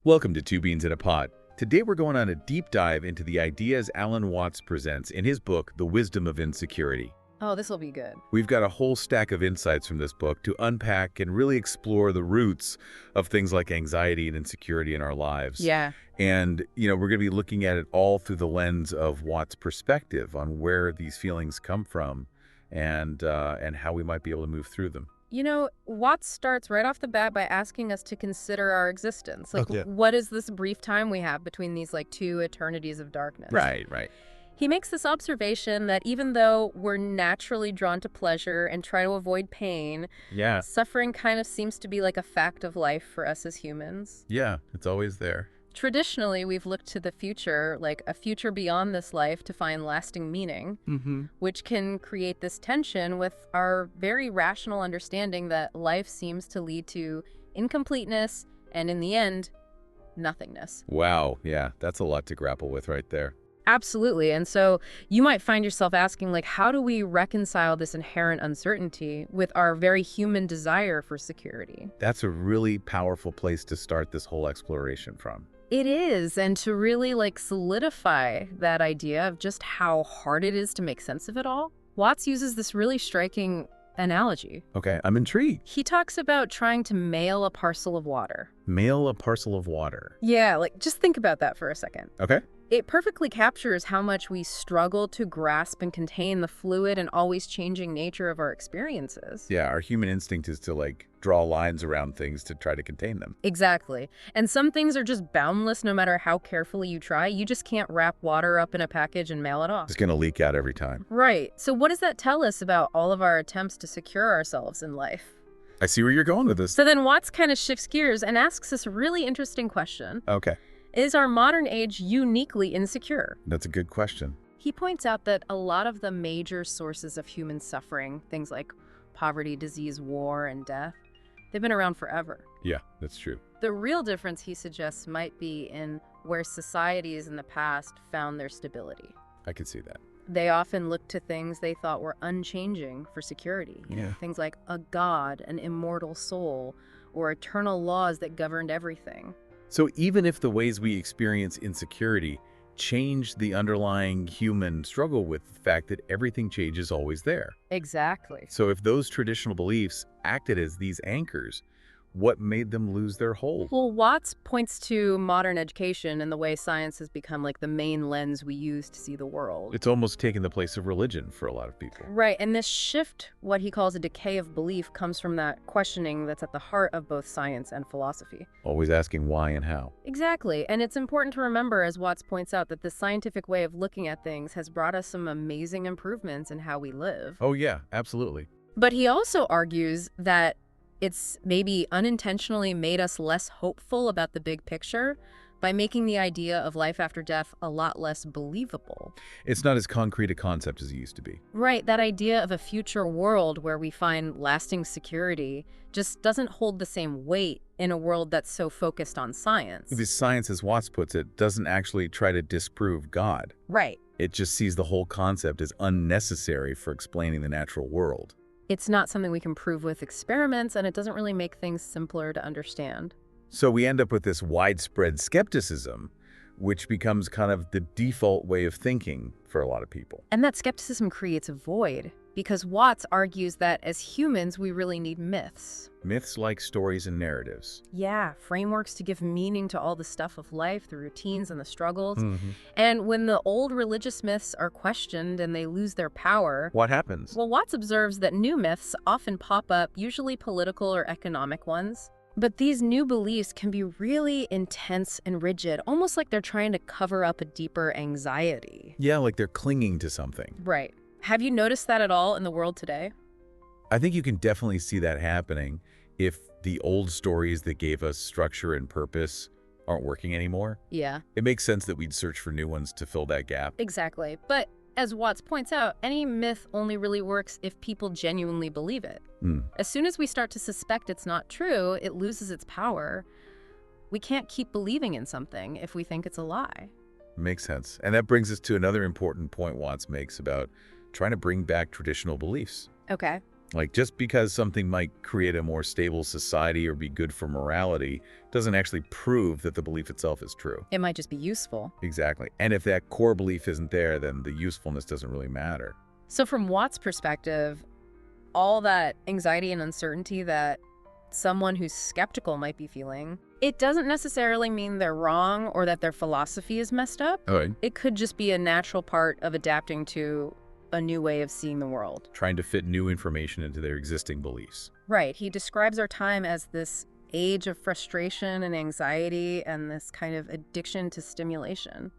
Welcome to Two Beans in a Pod. Today we're going on a deep dive into the ideas Alan Watts presents in his book, The Wisdom of Insecurity. Oh, this will be good. We've got a whole stack of insights from this book to unpack and really explore the roots of things like anxiety and insecurity in our lives. Yeah. And, we're going to be looking at it all through the lens of Watts' perspective on where these feelings come from and how we might be able to move through them. Watts starts right off the bat by asking us to consider our existence. What is this brief time we have between these, two eternities of darkness? Right. He makes this observation that even though we're naturally drawn to pleasure and try to avoid pain, suffering kind of seems to be like a fact of life for us as humans. Yeah, it's always there. Traditionally, we've looked to the future, like a future beyond this life, to find lasting meaning, which can create this tension with our very rational understanding that life seems to lead to incompleteness and, in the end, nothingness. Wow, yeah, that's a lot to grapple with right there. Absolutely. And so you might find yourself asking, how do we reconcile this inherent uncertainty with our very human desire for security? That's a really powerful place to start this whole exploration from. It is, and to really solidify that idea of just how hard it is to make sense of it all, Watts uses this really striking analogy. Okay, I'm intrigued. He talks about trying to mail a parcel of water. Mail a parcel of water. Yeah, just think about that for a second. Okay. It perfectly captures how much we struggle to grasp and contain the fluid and always changing nature of our experiences. Yeah, our human instinct is to draw lines around things to try to contain them. Exactly. And some things are just boundless no matter how carefully you try. You just can't wrap water up in a package and mail it off. It's going to leak out every time. Right. So what does that tell us about all of our attempts to secure ourselves in life? I see where you're going with this. So then Watts kind of shifts gears and asks this really interesting question. Okay. Is our modern age uniquely insecure? That's a good question. He points out that a lot of the major sources of human suffering, things like poverty, disease, war, and death, they've been around forever. Yeah, that's true. The real difference, he suggests, might be in where societies in the past found their stability. I could see that. They often looked to things they thought were unchanging for security. Things like a god, an immortal soul, or eternal laws that governed everything. So even if the ways we experience insecurity change, the underlying human struggle with the fact that everything change is always there. Exactly. So if those traditional beliefs acted as these anchors, what made them lose their hold? Well, Watts points to modern education and the way science has become the main lens we use to see the world. It's almost taken the place of religion for a lot of people. Right, and this shift, what he calls a decay of belief, comes from that questioning that's at the heart of both science and philosophy. Always asking why and how. Exactly, and it's important to remember, as Watts points out, that the scientific way of looking at things has brought us some amazing improvements in how we live. Oh yeah, absolutely. But he also argues that it's maybe unintentionally made us less hopeful about the big picture by making the idea of life after death a lot less believable. It's not as concrete a concept as it used to be. Right, that idea of a future world where we find lasting security just doesn't hold the same weight in a world that's so focused on science. This science, as Watts puts it, doesn't actually try to disprove God. Right. It just sees the whole concept as unnecessary for explaining the natural world. It's not something we can prove with experiments, and it doesn't really make things simpler to understand. So we end up with this widespread skepticism, which becomes kind of the default way of thinking for a lot of people. And that skepticism creates a void, because Watts argues that as humans, we really need myths. Myths like stories and narratives. Yeah, frameworks to give meaning to all the stuff of life, the routines and the struggles. And when the old religious myths are questioned and they lose their power, What happens? well, Watts observes that new myths often pop up, usually political or economic ones. But these new beliefs can be really intense and rigid, almost like they're trying to cover up a deeper anxiety. Yeah, like they're clinging to something. Right. Have you noticed that at all in the world today? I think you can definitely see that happening if the old stories that gave us structure and purpose aren't working anymore. Yeah, It makes sense that we'd search for new ones to fill that gap. exactly. But as Watts points out, any myth only really works if people genuinely believe it. As soon as we start to suspect it's not true, it loses its power. We can't keep believing in something if we think it's a lie. Makes sense. And that brings us to another important point Watts makes about trying to bring back traditional beliefs. Okay. Like, just because something might create a more stable society or be good for morality doesn't actually prove that the belief itself is true. It might just be useful. Exactly. And if that core belief isn't there, then the usefulness doesn't really matter. So from Watt's perspective, all that anxiety and uncertainty that someone who's skeptical might be feeling, it doesn't necessarily mean they're wrong or that their philosophy is messed up. All right. It could just be a natural part of adapting to a new way of seeing the world. Trying to fit new information into their existing beliefs. Right. He describes our time as this age of frustration and anxiety and this kind of addiction to stimulation.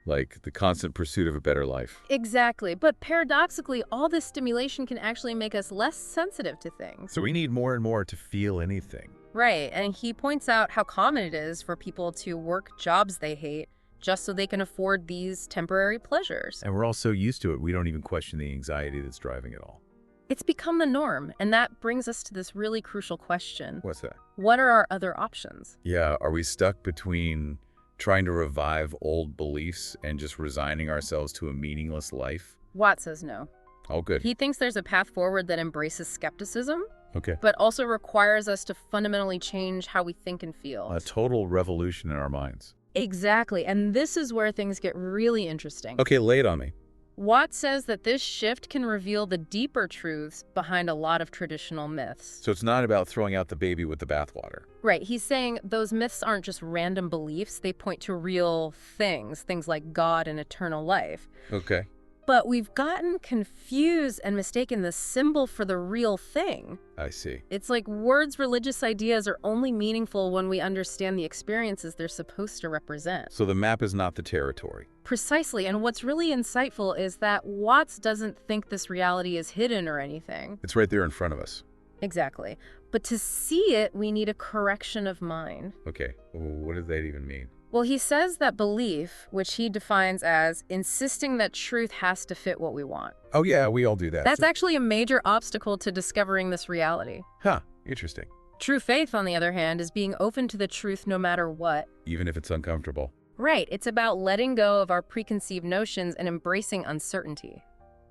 Like the constant pursuit of a better life. Exactly. But paradoxically, all this stimulation can actually make us less sensitive to things. So we need more and more to feel anything. Right. And he points out how common it is for people to work jobs they hate just so they can afford these temporary pleasures. And we're all so used to it, we don't even question the anxiety that's driving it all. It's become the norm, and that brings us to this really crucial question. What's that? What are our other options? Yeah, are we stuck between trying to revive old beliefs and just resigning ourselves to a meaningless life? Watt says no. Oh, good. He thinks there's a path forward that embraces skepticism, Okay. but also requires us to fundamentally change how we think and feel. A total revolution in our minds. Exactly, and this is where things get really interesting. Okay, lay it on me. Watt says that this shift can reveal the deeper truths behind a lot of traditional myths. So it's not about throwing out the baby with the bathwater. Right, he's saying those myths aren't just random beliefs, they point to real things like God and eternal life. Okay. But we've gotten confused and mistaken the symbol for the real thing. I see. It's like words, religious ideas are only meaningful when we understand the experiences they're supposed to represent. So the map is not the territory. Precisely, and what's really insightful is that Watts doesn't think this reality is hidden or anything. It's right there in front of us. Exactly. But to see it, we need a correction of mind. Okay, what does that even mean? Well, he says that belief, which he defines as insisting that truth has to fit what we want. Oh yeah, we all do that. That's actually a major obstacle to discovering this reality. Huh, interesting. True faith, on the other hand, is being open to the truth no matter what. Even if it's uncomfortable. Right, it's about letting go of our preconceived notions and embracing uncertainty.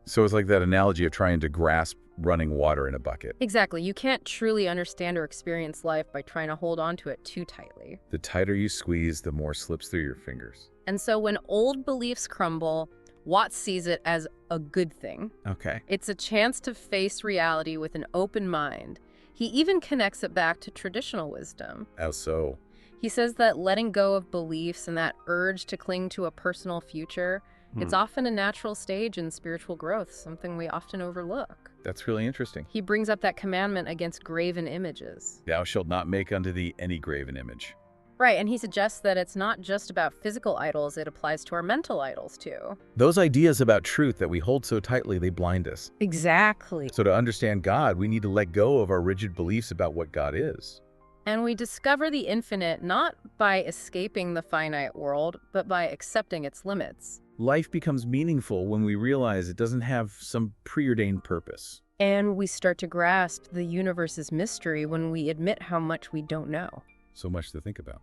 So it's like that analogy of trying to grasp running water in a bucket. Exactly. You can't truly understand or experience life by trying to hold on to it too tightly. The tighter you squeeze, the more slips through your fingers. And so when old beliefs crumble, Watts sees it as a good thing. Okay. It's a chance to face reality with an open mind. He even connects it back to traditional wisdom. How so? He says that letting go of beliefs and that urge to cling to a personal future, it's often a natural stage in spiritual growth, something we often overlook. That's really interesting. He brings up that commandment against graven images. Thou shalt not make unto thee any graven image. Right, and he suggests that it's not just about physical idols, it applies to our mental idols too. Those ideas about truth that we hold so tightly, they blind us. Exactly. So to understand God, we need to let go of our rigid beliefs about what God is. And we discover the infinite not by escaping the finite world, but by accepting its limits. Life becomes meaningful when we realize it doesn't have some preordained purpose. And we start to grasp the universe's mystery when we admit how much we don't know. So much to think about.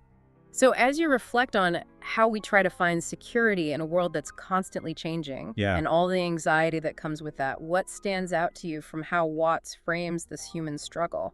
So as you reflect on how we try to find security in a world that's constantly changing, and all the anxiety that comes with that, what stands out to you from how Watts frames this human struggle?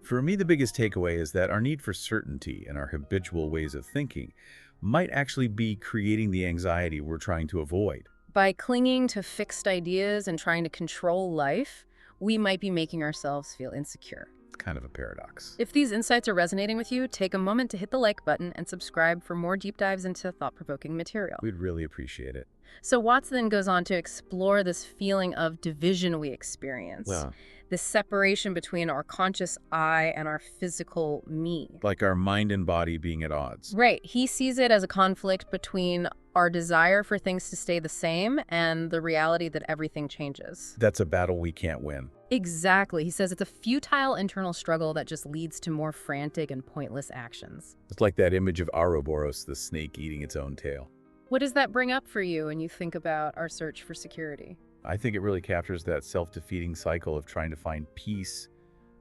For me, the biggest takeaway is that our need for certainty and our habitual ways of thinking might actually be creating the anxiety we're trying to avoid. By clinging to fixed ideas and trying to control life, we might be making ourselves feel insecure. It's kind of a paradox. If these insights are resonating with you, take a moment to hit the like button and subscribe for more deep dives into thought-provoking material. We'd really appreciate it. So Watts then goes on to explore this feeling of division we experience. Well, This separation between our conscious I and our physical me. like our mind and body being at odds. Right. He sees it as a conflict between our desire for things to stay the same and the reality that everything changes. That's a battle we can't win. Exactly. He says it's a futile internal struggle that just leads to more frantic and pointless actions. It's like that image of Ouroboros, the snake eating its own tail. What does that bring up for you when you think about our search for security? I think it really captures that self-defeating cycle of trying to find peace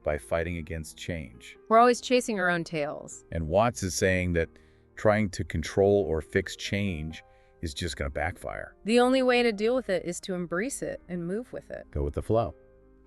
by fighting against change. We're always chasing our own tails. And Watts is saying that trying to control or fix change is just going to backfire. The only way to deal with it is to embrace it and move with it. Go with the flow.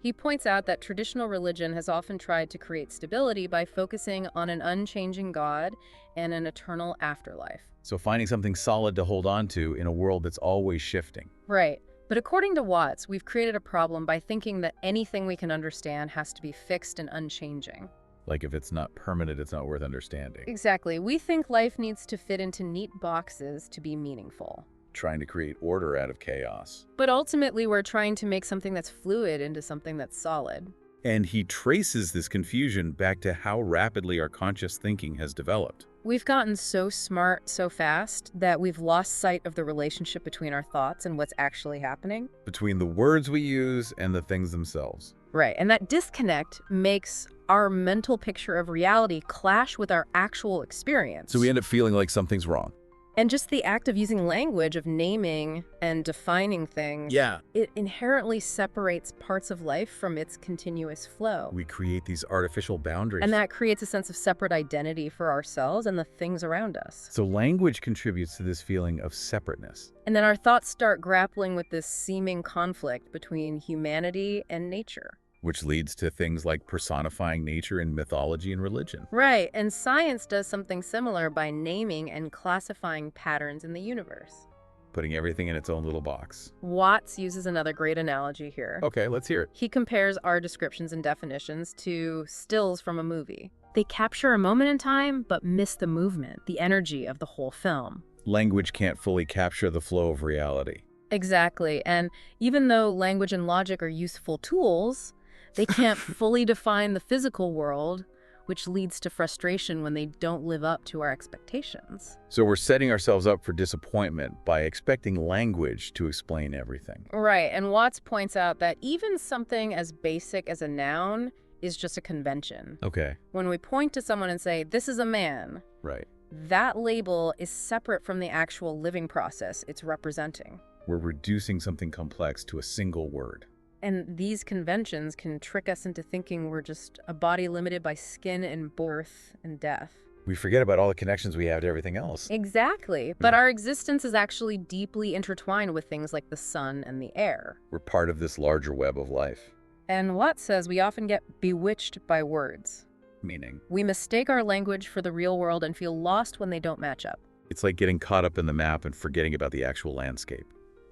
He points out that traditional religion has often tried to create stability by focusing on an unchanging God and an eternal afterlife. So finding something solid to hold on to in a world that's always shifting. Right. But according to Watts, we've created a problem by thinking that anything we can understand has to be fixed and unchanging. Like if it's not permanent, it's not worth understanding. Exactly. We think life needs to fit into neat boxes to be meaningful. Trying to create order out of chaos. But ultimately, we're trying to make something that's fluid into something that's solid. And he traces this confusion back to how rapidly our conscious thinking has developed. We've gotten so smart so fast that we've lost sight of the relationship between our thoughts and what's actually happening. Between the words we use and the things themselves. Right, and that disconnect makes our mental picture of reality clash with our actual experience. So we end up feeling like something's wrong. And just the act of using language, of naming and defining things, it inherently separates parts of life from its continuous flow. We create these artificial boundaries. And that creates a sense of separate identity for ourselves and the things around us. So language contributes to this feeling of separateness. And then our thoughts start grappling with this seeming conflict between humanity and nature. Which leads to things like personifying nature in mythology and religion. Right, and science does something similar by naming and classifying patterns in the universe. Putting everything in its own little box. Watts uses another great analogy here. Okay, let's hear it. He compares our descriptions and definitions to stills from a movie. They capture a moment in time, but miss the movement, the energy of the whole film. Language can't fully capture the flow of reality. Exactly, and even though language and logic are useful tools, they can't fully define the physical world, which leads to frustration when they don't live up to our expectations. So we're setting ourselves up for disappointment by expecting language to explain everything. Right, and Watts points out that even something as basic as a noun is just a convention. Okay. When we point to someone and say, "This is a man," Right. that label is separate from the actual living process it's representing. We're reducing something complex to a single word. And these conventions can trick us into thinking we're just a body limited by skin and birth and death. We forget about all the connections we have to everything else. Exactly. But our existence is actually deeply intertwined with things like the sun and the air. We're part of this larger web of life. And Watts says we often get bewitched by words. Meaning? We mistake our language for the real world and feel lost when they don't match up. It's like getting caught up in the map and forgetting about the actual landscape.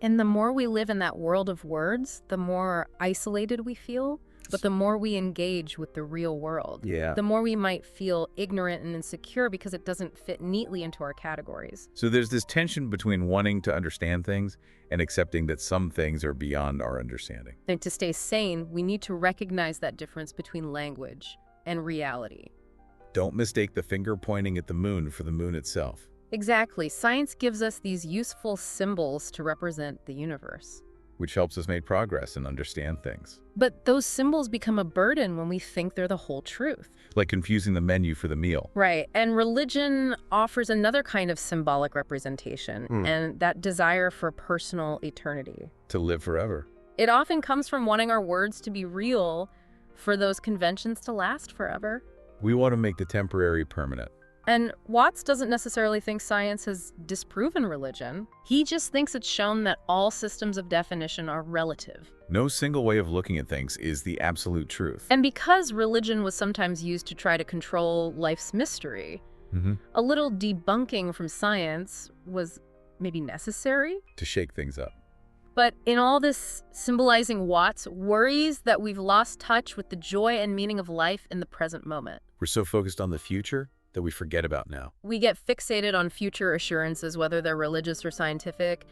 And the more we live in that world of words, the more isolated we feel, but the more we engage with the real world. Yeah. The more we might feel ignorant and insecure because it doesn't fit neatly into our categories. So there's this tension between wanting to understand things and accepting that some things are beyond our understanding. And to stay sane, we need to recognize that difference between language and reality. Don't mistake the finger pointing at the moon for the moon itself. Exactly. Science gives us these useful symbols to represent the universe. Which helps us make progress and understand things. But those symbols become a burden when we think they're the whole truth. Like confusing the menu for the meal. Right. And religion offers another kind of symbolic representation, and that desire for personal eternity. To live forever. It often comes from wanting our words to be real for those conventions to last forever. We want to make the temporary permanent. And Watts doesn't necessarily think science has disproven religion. He just thinks it's shown that all systems of definition are relative. No single way of looking at things is the absolute truth. And because religion was sometimes used to try to control life's mystery, a little debunking from science was maybe necessary. To shake things up. But in all this symbolizing, Watts worries that we've lost touch with the joy and meaning of life in the present moment. We're so focused on the future that we forget about now. We get fixated on future assurances, whether they're religious or scientific,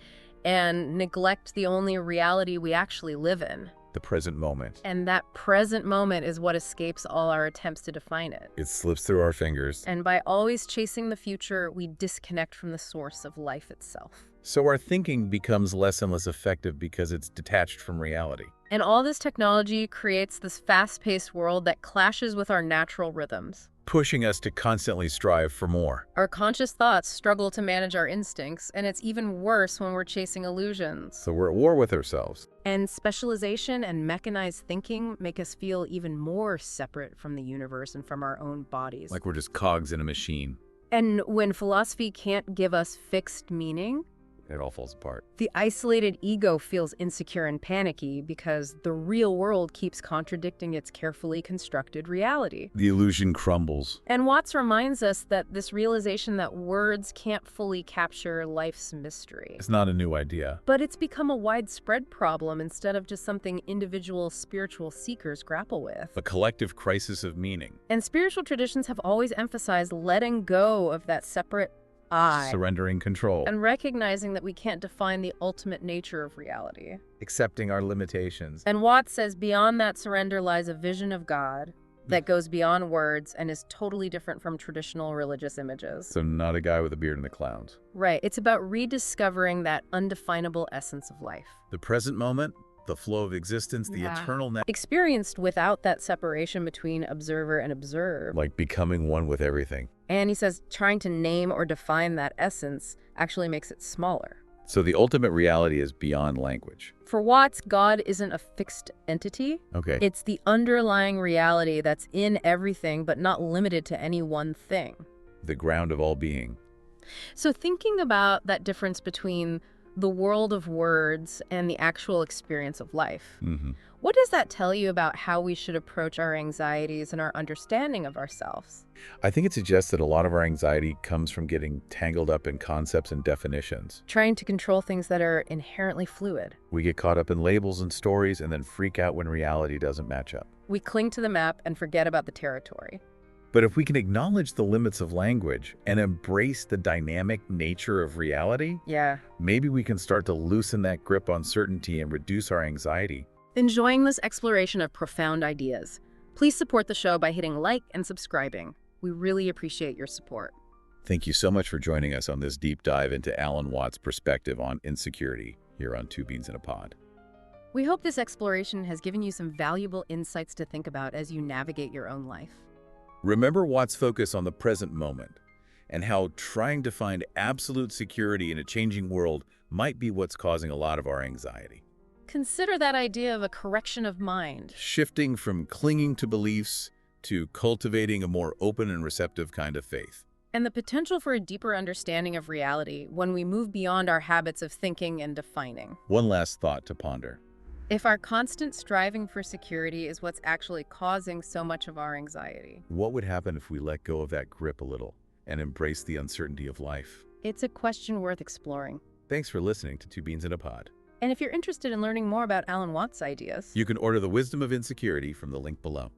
and neglect the only reality we actually live in. The present moment. And that present moment is what escapes all our attempts to define it. It slips through our fingers. And by always chasing the future, we disconnect from the source of life itself. So our thinking becomes less and less effective because it's detached from reality. And all this technology creates this fast-paced world that clashes with our natural rhythms. Pushing us to constantly strive for more. Our conscious thoughts struggle to manage our instincts, and it's even worse when we're chasing illusions. So we're at war with ourselves. And specialization and mechanized thinking make us feel even more separate from the universe and from our own bodies. Like we're just cogs in a machine. And when philosophy can't give us fixed meaning, It all falls apart. The isolated ego feels insecure and panicky because the real world keeps contradicting its carefully constructed reality. The illusion crumbles. And Watts reminds us that this realization that words can't fully capture life's mystery. It's not a new idea. But it's become a widespread problem instead of just something individual spiritual seekers grapple with. A collective crisis of meaning. And spiritual traditions have always emphasized letting go of that separate I. Surrendering control. And recognizing that we can't define the ultimate nature of reality. Accepting our limitations. And Watts says beyond that surrender lies a vision of God that goes beyond words and is totally different from traditional religious images. So not a guy with a beard and the clowns. Right. It's about rediscovering that undefinable essence of life. The present moment, the flow of existence, the eternal experienced without that separation between observer and observed. like becoming one with everything. And he says trying to name or define that essence actually makes it smaller. So the ultimate reality is beyond language. For Watts, God isn't a fixed entity. Okay. It's the underlying reality that's in everything but not limited to any one thing. The ground of all being. So thinking about that difference between the world of words and the actual experience of life, what does that tell you about how we should approach our anxieties and our understanding of ourselves? I think it suggests that a lot of our anxiety comes from getting tangled up in concepts and definitions. Trying to control things that are inherently fluid. We get caught up in labels and stories and then freak out when reality doesn't match up. We cling to the map and forget about the territory. But if we can acknowledge the limits of language and embrace the dynamic nature of reality, maybe we can start to loosen that grip on certainty and reduce our anxiety. Enjoying this exploration of profound ideas? Please support the show by hitting like and subscribing. We really appreciate your support. Thank you so much for joining us on this deep dive into Alan Watts' perspective on insecurity here on Two Beans in a Pod. We hope this exploration has given you some valuable insights to think about as you navigate your own life. Remember Watts' focus on the present moment and how trying to find absolute security in a changing world might be what's causing a lot of our anxiety. Consider that idea of a correction of mind. Shifting from clinging to beliefs to cultivating a more open and receptive kind of faith. And the potential for a deeper understanding of reality when we move beyond our habits of thinking and defining. One last thought to ponder. If our constant striving for security is what's actually causing so much of our anxiety, what would happen if we let go of that grip a little and embrace the uncertainty of life? it's a question worth exploring. Thanks for listening to Two Beans in a Pod. And if you're interested in learning more about Alan Watts' ideas, You can order The Wisdom of Insecurity from the link below.